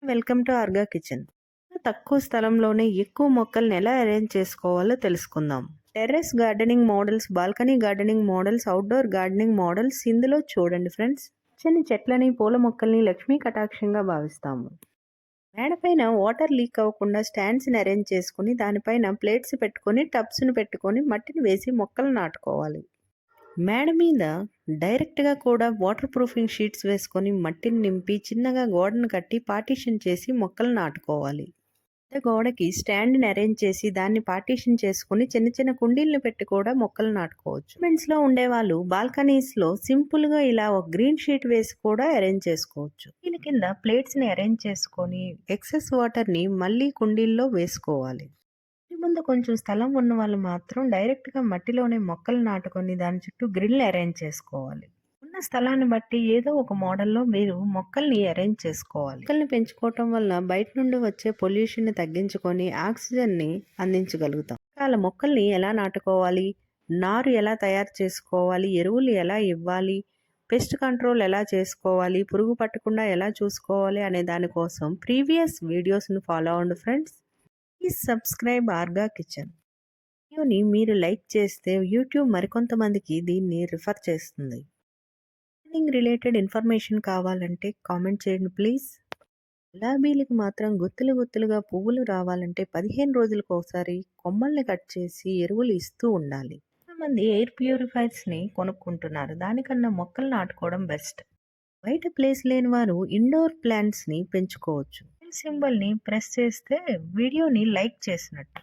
Welcome to ఆర్గా kitchen. తక్కువ స్థలంలోనే ఎక్కువ మొక్కల్ని ఎలా అరేంజ్ చేసుకోవాలో తెలుసుకుందాం. Terrace gardening models, balcony gardening models, outdoor gardening models ఇందులో చూడండి ఫ్రెండ్స్. చిన్న చెట్లని, పూల మొక్కల్ని లక్ష్మీ కటాక్షంగా భావిస్తాము. మేడపైన వాటర్ లీక్ అవ్వకుండా స్టాండ్స్ని అరేంజ్ చేసుకుని దానిపైన ప్లేట్స్ పెట్టుకొని టబ్స్ను పెట్టుకొని మట్టిని వేసి మొక్కలు నాటుకోవాలి. మేడ మీద డైరెక్ట్గా కూడా వాటర్ ప్రూఫింగ్ షీట్స్ వేసుకొని మట్టిని నింపి చిన్నగా గోడను కట్టి పార్టీషన్ చేసి మొక్కలు నాటుకోవాలి. గోడకి స్టాండ్ని అరేంజ్ చేసి దాన్ని పార్టీషన్ చేసుకుని చిన్న చిన్న కుండీలను పెట్టి కూడా మొక్కలు నాటుకోవచ్చు. లో ఉండేవాళ్ళు బాల్కనీస్లో సింపుల్గా ఇలా ఒక గ్రీన్ షీట్ వేసి కూడా అరేంజ్ చేసుకోవచ్చు. దీని కింద ప్లేట్స్ని అరేంజ్ చేసుకొని ఎక్సెస్ వాటర్ని మళ్ళీ కుండీల్లో వేసుకోవాలి. ముందు కొంచెం స్థలం ఉన్న వాళ్ళు మాత్రం డైరెక్ట్గా మట్టిలోనే మొక్కలు నాటుకొని దాని చుట్టూ గ్రిల్ అరేంజ్ చేసుకోవాలి. ఉన్న స్థలాన్ని బట్టి ఏదో ఒక మోడల్లో మీరు మొక్కల్ని అరేంజ్ చేసుకోవాలి. మొక్కల్ని పెంచుకోవటం వల్ల బయట నుండి వచ్చే పొల్యూషన్ని తగ్గించుకొని ఆక్సిజన్ని అందించగలుగుతాం. రకాల మొక్కల్ని ఎలా నాటుకోవాలి, నారు ఎలా తయారు చేసుకోవాలి, ఎరువులు ఎలా ఇవ్వాలి, పెస్ట్ కంట్రోల్ ఎలా చేసుకోవాలి, పురుగు పట్టకుండా ఎలా చూసుకోవాలి అనే దానికోసం ప్రీవియస్ వీడియోస్ని ఫాలో అవ్వండి ఫ్రెండ్స్. ప్లీజ్ సబ్స్క్రైబ్ ఆర్గా కిచెన్. వీడియోని మీరు లైక్ చేస్తే యూట్యూబ్ మరికొంతమందికి దీన్ని రిఫర్ చేస్తుంది. గార్డెనింగ్ రిలేటెడ్ ఇన్ఫర్మేషన్ కావాలంటే కామెంట్ చేయండి ప్లీజ్. గులాబీలకు మాత్రం గుత్తులు గుత్తులుగా పువ్వులు రావాలంటే 15 రోజులకు ఒకసారి కొమ్మల్ని కట్ చేసి ఎరువులు ఇస్తూ ఉండాలి. కొంతమంది ఎయిర్ ప్యూరిఫైర్స్ని కొనుక్కుంటున్నారు, దానికన్నా మొక్కలు నాటుకోవడం బెస్ట్. బయట ప్లేస్ లేని వారు ఇండోర్ ప్లాంట్స్ని పెంచుకోవచ్చు. సింబల్ని ప్రెస్ చేస్తే వీడియోని లైక్ చేసినట్టు.